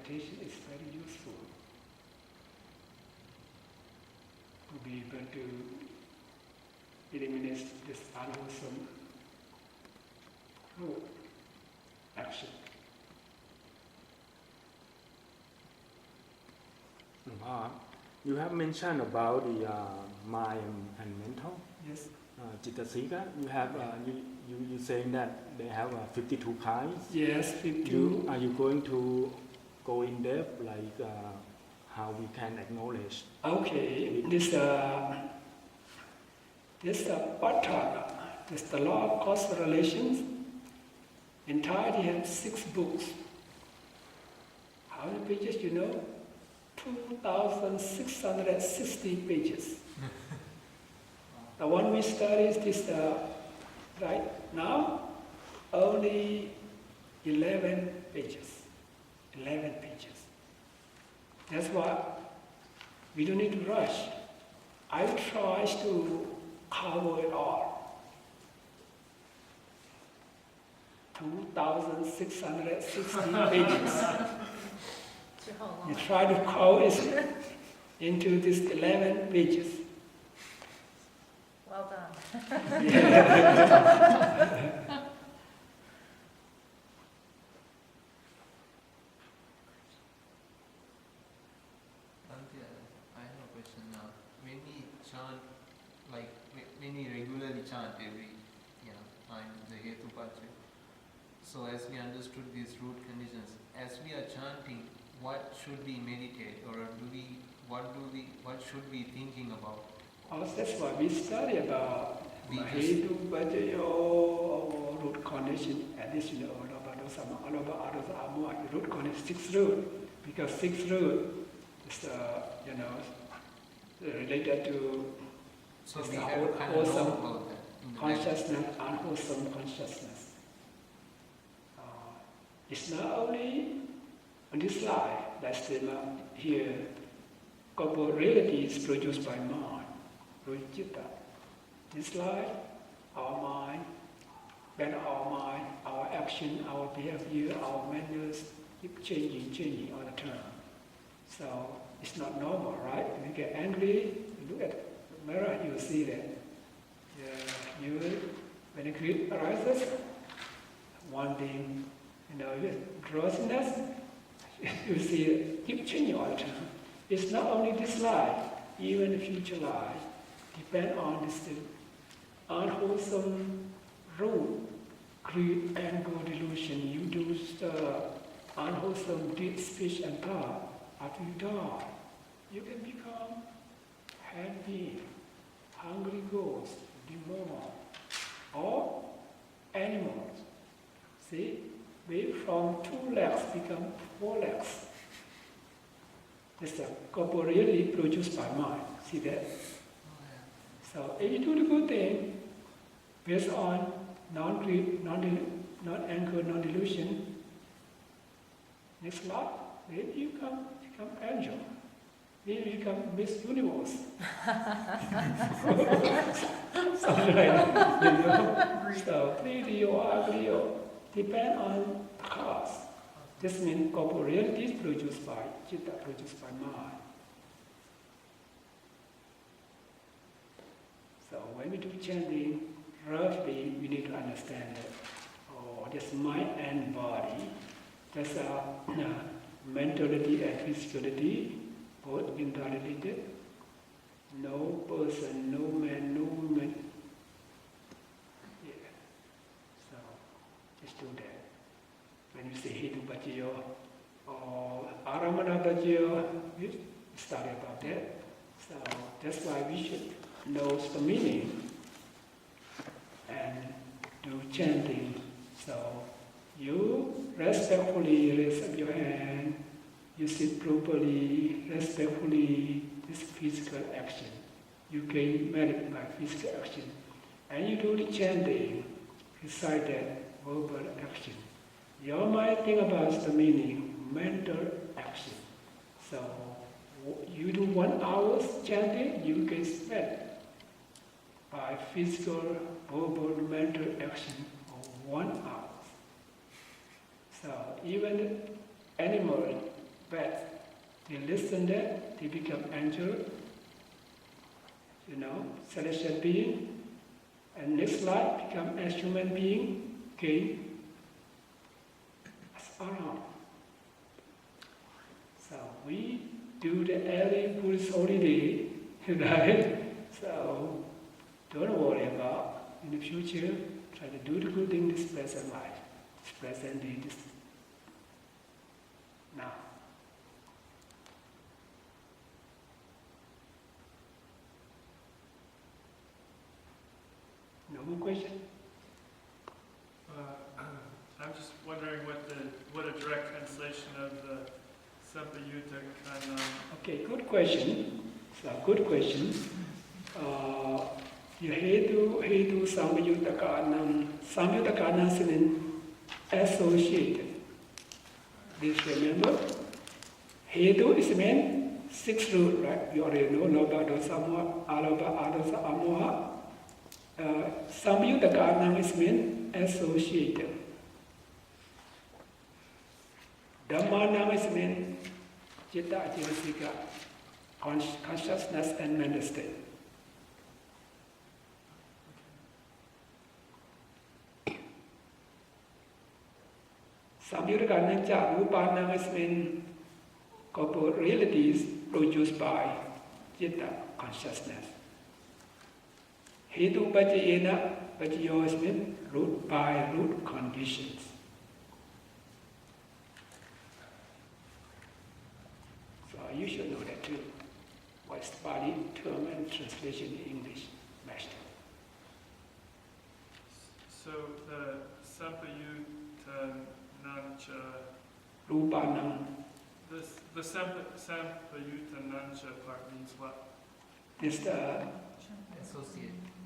meditation is very useful to be able to eliminate this unwholesome root action. You have mentioned about the mind and mental. Yes. Citta-sika. You have you saying that they have 52 kinds. Yes, 52. Are you going to go in depth, like how we can acknowledge? Okay, this Patthana, this the law of causal relations. Entirely has 6 books. How many pages? 2,660 pages. The one we study is this right now, only 11 pages. 11 pages. That's why we don't need to rush. I try to cover it all. 2,660 pages. You try to cover it into these 11 pages. Well done. I have a question now. When we chant, like when we regularly chant every time the Hetupachya, so as we understood these root conditions, as we are chanting, what should we meditate, or what should we thinking about? Oh, that's why we study about Hetupachya or root condition. At least root condition, 6 root, because 6 root is related to so we have to kind of know about that. Consciousness, unwholesome consciousness. It's not only on this slide, that's here, corporeality is produced by mind, Ruchitta. This slide, our mind, then our action, our behavior, our manners keep changing all the time. So it's not normal, right? When you get angry, you look at the mirror, you see that. When a greed arises, wanting, drowsiness, you see it keep changing all the time. It's not only this life, even the future life, depend on this unwholesome root, greed, anger, delusion. You do unwholesome deed, speech, and thought. After you die, you can become happy, hungry ghosts, demon, or animals. See? We from 2 legs become 4 legs. That's corporeally produced by mind. See that? So if you do the good thing based on non-greed, non-anger, non-delusion, next life, maybe you become angel. Maybe you become Miss Universe. Something like that. So pretty or ugly or depend on the cause. This means corporeality is produced by citta, produced by mind. So when we do chanting, roughly we need to understand that this mind and body, that's mentality and physicality, both interrelated. No person, no man, no woman. Yeah. So just do that. When you say Hetupachya or Aramanapachya, we study about that. So that's why we should know the meaning and do chanting. So you respectfully raise up your hand, you sit properly, respectfully, this physical action. You gain merit by physical action. And you do the chanting, recite that verbal action. Your mind think about the meaning, mental action. So you do 1 hour chanting, you get merit by physical, verbal, mental action of 1 hour. So even animal But they listen that, they become angel, celestial being, and next life become as human being, okay? That's around. So we do the early Buddhist holiday, right? So don't worry about in the future, try to do the good in this present life, this present day, this now. No more question? I'm just wondering what a direct translation of the Sampayutta Kanam. Okay, good question. So good question. Hetu Sampayutta Kanam. Sampayutta Kanam means associated. Please remember, Hetu is meant 6 root, right? You already know, Lobha, Dosa, Moha, Alobha, Adosa, Amoha. Sampayutta Kanam is meant associated. Dhamma nama is meant Citta, Ajivasika, consciousness and mental state. Sampayutta Kanam Rupa nama is meant corporeal realities produced by Citta, consciousness. Hetu Pajayena, Pajayo is meant root by root conditions. So you should know that too. What's the Pali term and translation in English, Master? So the Sampayutta Nancha, Rupanam. the Sampayutta Nancha part means what? Is the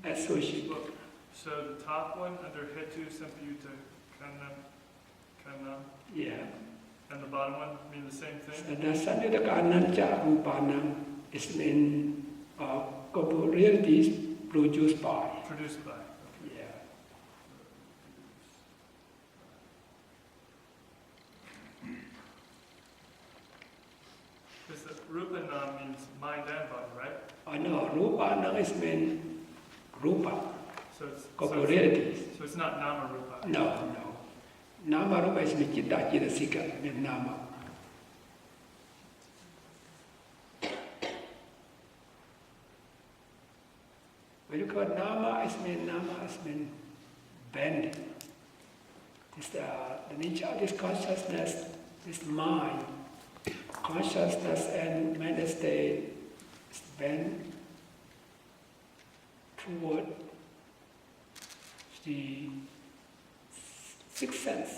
associate. So the top one under Hetu Sampayutta Kanam, Yeah. and the bottom one mean the same So thing? the Sampayutta Kanam cha Rupanam is mean corporeal realities produced by. Produced by. Yeah. Because the Rupanam means mind and body, right? I know, Rupanam is mean Rupa, So it's corporealities. so it's not Nama Rupa. No. Nama Rupa is mean Citta, Citasika, mean Nama. When you call Nama is mean bend. It's the nature of this consciousness, this mind, consciousness and mental state is bent toward the sixth sense.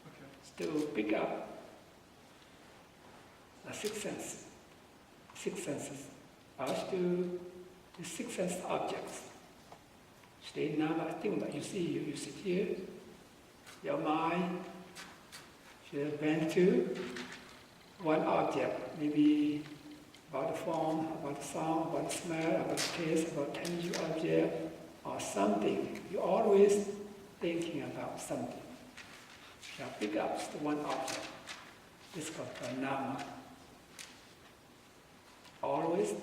Okay. To pick up the sixth senses, as to the sixth sense objects. Stay Nama, think about you sit here, your mind should bend to one object, maybe about the form, about the sound, about the smell, about the taste, about tangible object, or something. You're always thinking about something. Now pick up the one object. This is called Nama. Always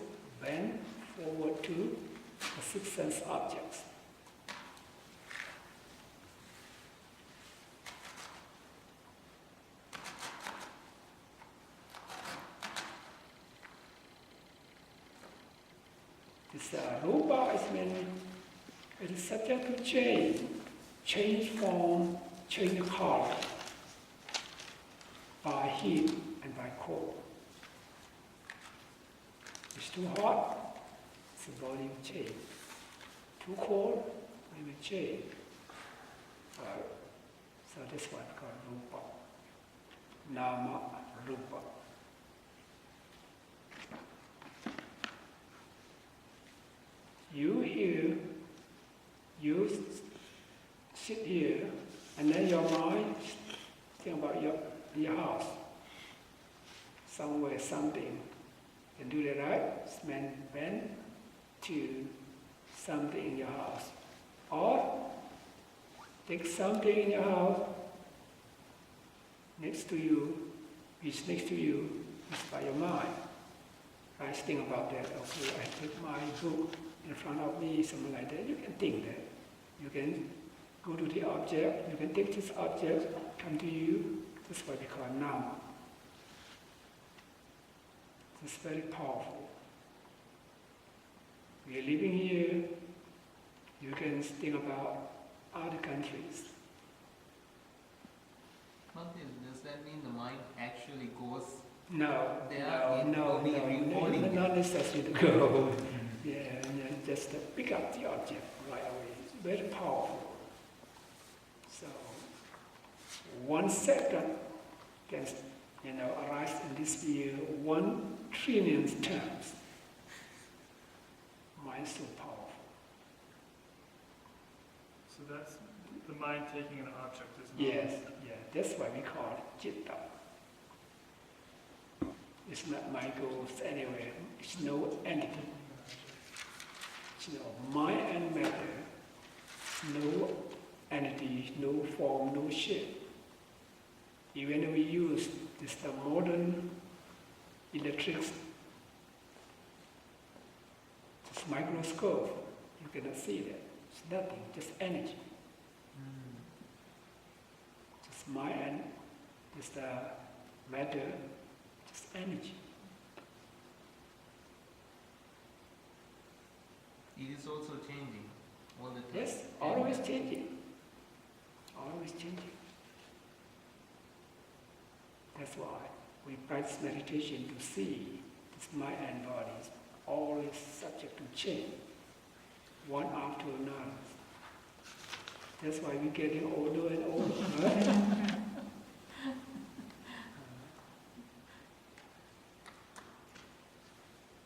bend forward to the six sense objects. This rupa is meaning it is subject to change form, change color by heat and by cold. It's too hot, the body will change. Too cold, it will change. So this one called rupa. Nama rupa. You here, you sit here, and then your mind think about your house. Somewhere, something. You do that right? Bend to something in your house. Or take something in your house next to you, It's next to you, it's by your mind. Right? Think about that. Okay, I take my book in front of me, something like that. You can think that. You can go to the object, you can take this object, come to you. That's what we call Dhamma. It's very powerful. We are living here, you can think about other countries. Does that mean the mind actually goes No, there? no, not necessary to go. Yeah, just pick up the object right away. It's very powerful. So, 1 second can, arise in this view 1 trillion times. Mind is so powerful. So that's the mind taking an object, isn't Yes, it? yeah, that's why we call it Chitta. It's not my goals anywhere. It's no entity. It's no mind and matter. No entity, no form, no shape. Even we use this the modern electrics, this microscope, you cannot see that. It's nothing, just energy. Just mind and just matter, just energy. It is also changing all the time. Yes, always changing. Always changing. That's why we practice meditation to see this mind and body is always subject to change, one after another. That's why we're getting older and older, right?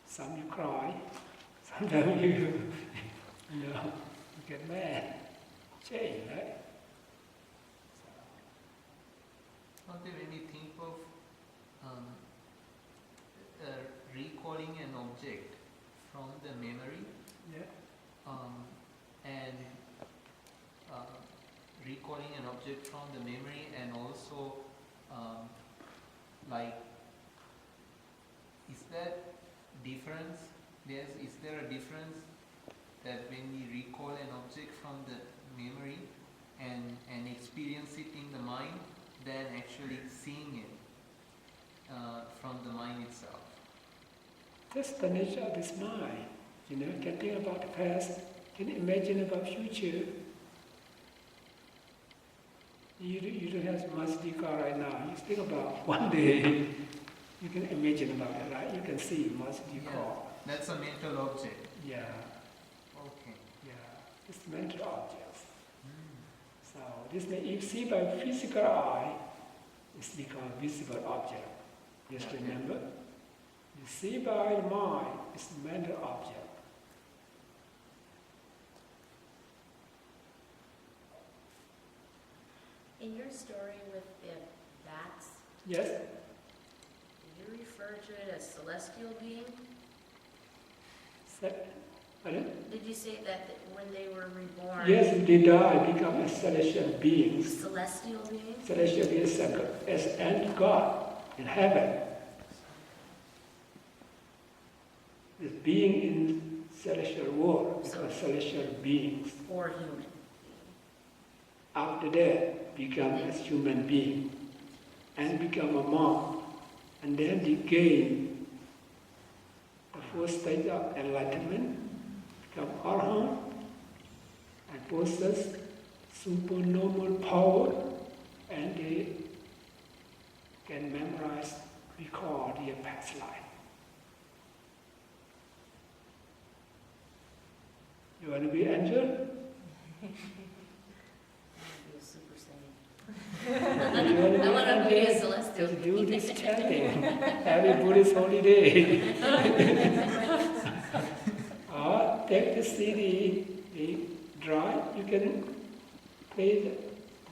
Some you cry, sometimes you get mad. Change, right? Not when you think of recalling an object from the memory Yeah. and recalling an object from the memory and also like is that difference? Is there a difference that when we recall an object from the memory and experience it in the mind than actually seeing it from the mind itself? That's the nature of this mind. You can think about the past, can imagine about future. You don't have much decor right now. You think about one day, you can imagine about it, right? You can see much decor. Yeah, that's a mental object. Yeah, Okay. yeah. It's mental objects. So this may, if see by physical eye, it's become visible object. Just Okay. remember, you see by the mind, it's mental object. In your story with the bats, Yes? did you refer to it as celestial being? Pardon? Did you say that when they were reborn? Yes, they die, become a celestial beings. Celestial beings? Celestial beings as and God in heaven. This being in celestial world, because celestial beings. Or human? After that, become as human being and become a monk, and then they gain the first stage of enlightenment, become arhat, and possess supernormal power, and they can memorize, recall their past life. You want to be angel? Be a super saint. I want to be a celestial Just do being. this chanting every Buddhist holiday. Or take the CD, dry, you can play the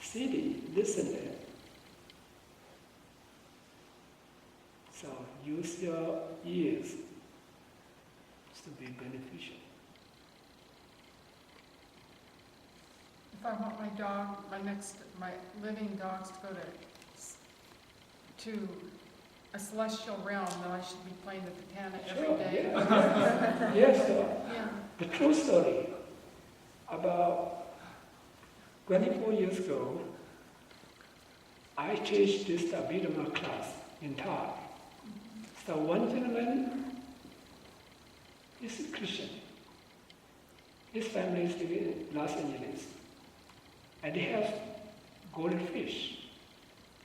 CD, listen to it. So use your ears to be beneficial. If I want my dog, my living dogs to go to a celestial realm, that I should be playing the katana every Sure, day. yeah. Yes, Yeah. the true story. About 24 years ago, I teach this Dhamma class in Thai. So one gentleman is a Christian. His family is living in Los Angeles. And they have golden fish,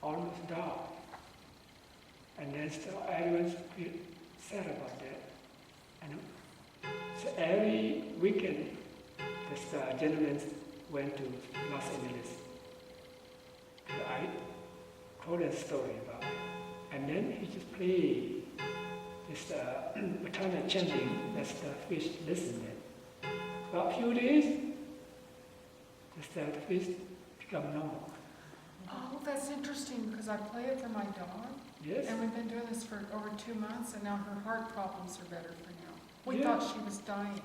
almost died. And then so everyone's feel sad about that. And so every weekend, this gentleman went to Los Angeles. So I told a story about it. And then he just played this eternal chanting, that's the fish listened. About a few days, the fish become normal. Oh, that's interesting, because I play it for my dog, Yes? and we've been doing this for over 2 months, and now her heart problems are better for now. We Yeah. thought she was dying.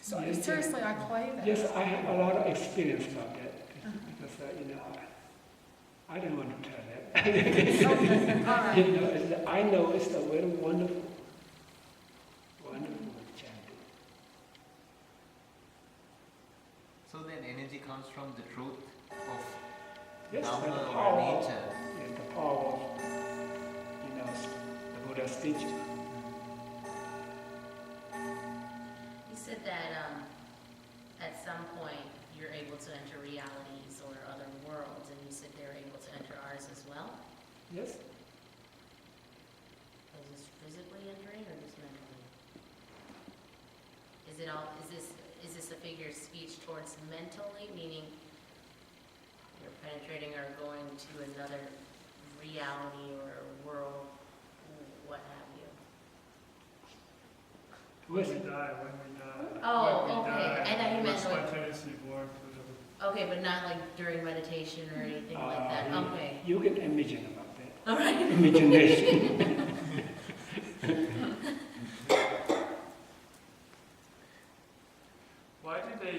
So Yes, seriously, I play that. Yes, I have a lot of experience about that because I don't want to tell that. Okay, all right. I know it's a very wonderful chanting. So then energy comes from the truth of Yes, Dhamma and the or power, nature. and the power of the Buddha's teaching. You said that at some point you're able to enter realities or other worlds, and you said they're able to enter ours as well. Yes? Is this physically entering or just mentally? Is it all? Is this a figure of speech towards mentally, meaning you're penetrating or going to another reality or world, what have you? When Yes. we die, when we die. Oh, when we okay. die, I thought you we're meant like- spontaneously born, whatever. Okay, but not like during meditation or anything like that. Okay. You can imagine about that. All right. Imagination. Why do they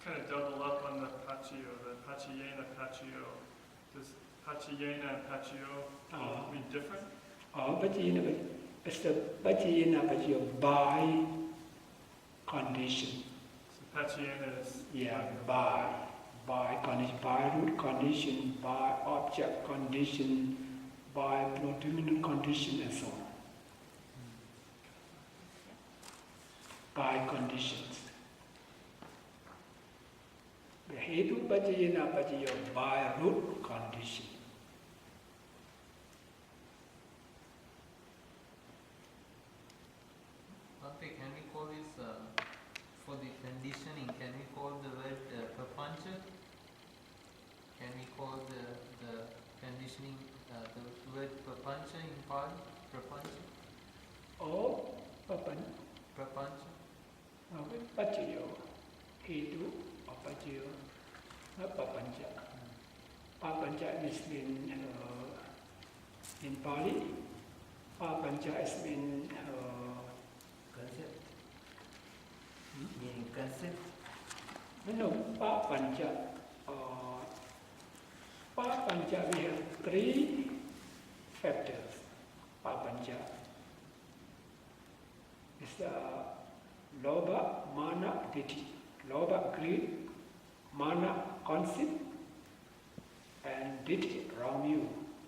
kind of double up on the Pachio, the Pachiyena, Pachio? Does Pachiyena and Pachio mean different? But by condition. So Pachiyena is Yeah, by condition, by root condition, by object condition, by predominant condition, and so on. By conditions. The hetu pachayena pachayo by root condition. Okay, can we call this, for the conditioning, can we call the word prapancha? Can we call the conditioning, the word prapancha in Pali? Prapancha? Or Prapancha? pachayo, hetu or pachayo, not papancha. Papancha is in Pali. Papancha is Concept? Meaning concept? no, Papancha. Papancha, we have 3 factors. Papancha is Lobha, Mana, Ditthi. Lobha, greed, Mana, conceit, and Ditthi, wrong view.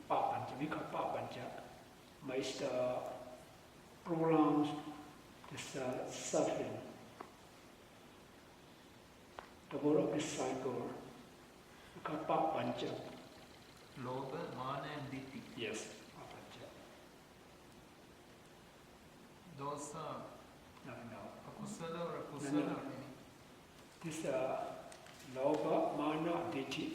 Papancha, we call Papancha. Makes the prolonged this suffering. The word of this cycle, we call Papancha. Lobha, mana and ditthi. Yes, Papancha. Those are No. akusala or akusala? No. This Lobha, Mana, Ditthi,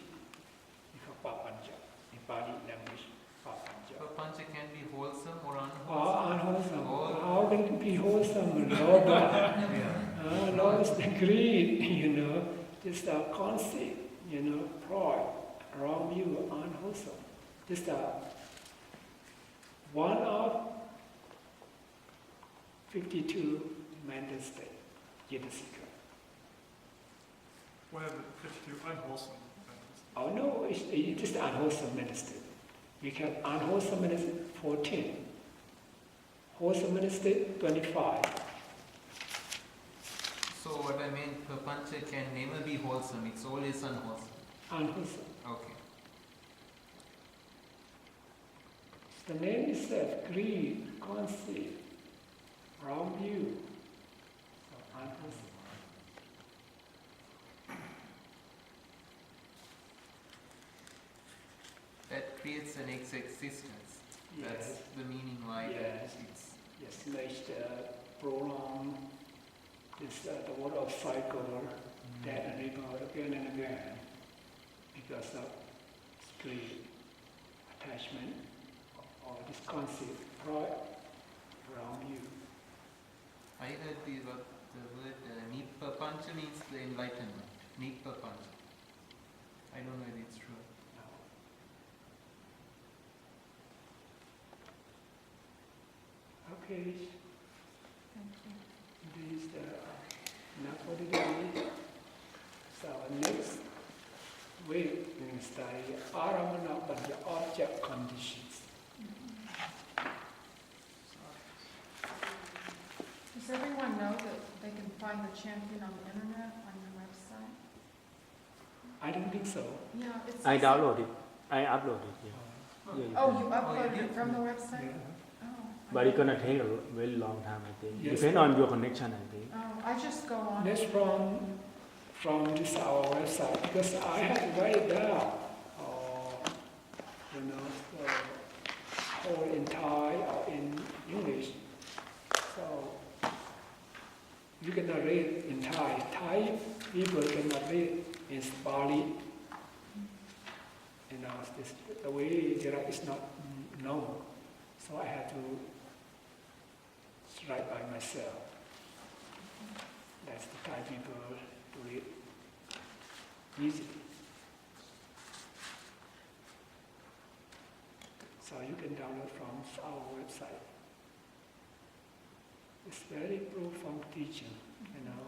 we call Papancha. In Pali language, Papancha. Prapancha can be wholesome or unwholesome. Unwholesome. Or- How can it be wholesome? Lobha. Yeah. Lobha is the greed, just a conceit, pride, wrong view, unwholesome. Just one of 52 mental state, Yedasika. One of the 52 unwholesome things. Oh no, it's just unwholesome mental state. We have unwholesomeness 14, wholesomeness 25. So what I mean, prapancha can never be wholesome, it's always unwholesome. Unwholesome. Okay. The name itself, greed, conceit, wrong view. So unwholesome. That creates an existence. That's Yes. the meaning why Yes. it's. Yes, makes the prolong this the water of cycle that and rebirth again and again because of greed, attachment, or this concept, pride, around you. I heard the word Nipapancha means the enlightenment. Nipapancha. I don't know if it's true. Okay, Thank you. this is enough for today. So next week we will study Aramana but the object conditions. Does everyone know that they can find the champion on the internet, on your website? I don't think so. Yeah, it's. I download it. I upload it. Yeah. Yeah, Oh, can. you uploaded did? it from the website? Oh. I But it's didn't- gonna take a very long time, I think. Yes. Depend on your connection, I think. Oh, I just go on. Next from this our website because I had to write it down. You know, or in Thai or in English. So you cannot read in Thai. Thai people cannot read in Bali. You know, the way they write is not known. So I had to write by myself. That's the Thai people to read easily. So you can download from our website. It's very profound teaching, you know.